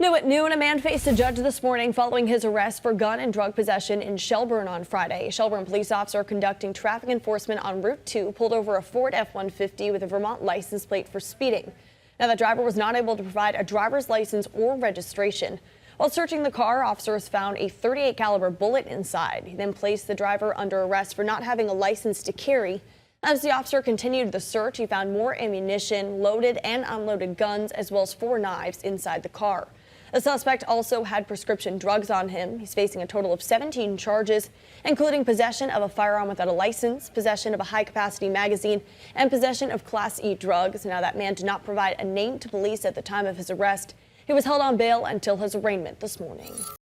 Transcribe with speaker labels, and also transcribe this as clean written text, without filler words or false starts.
Speaker 1: New at noon, a man faced a judge this morning following his arrest for gun and drug possession in Shelburne on Friday. A Shelburne police officer conducting traffic enforcement on Route 2 pulled over a Ford F-150 with a Vermont license plate for speeding. Now, the driver was not able to provide a driver's license or registration. While searching the car, officers found a .38 caliber bullet inside. He then placed the driver under arrest for not having a license to carry. As the officer continued the search, he found more ammunition, loaded and unloaded guns, as well as 4 knives inside the car. The suspect also had prescription drugs on him. He's facing a total of 17 charges, including possession of a firearm without a license, possession of a high-capacity magazine, and possession of Class E drugs. Now, that man did not provide a name to police at the time of his arrest. He was held on bail until his arraignment this morning.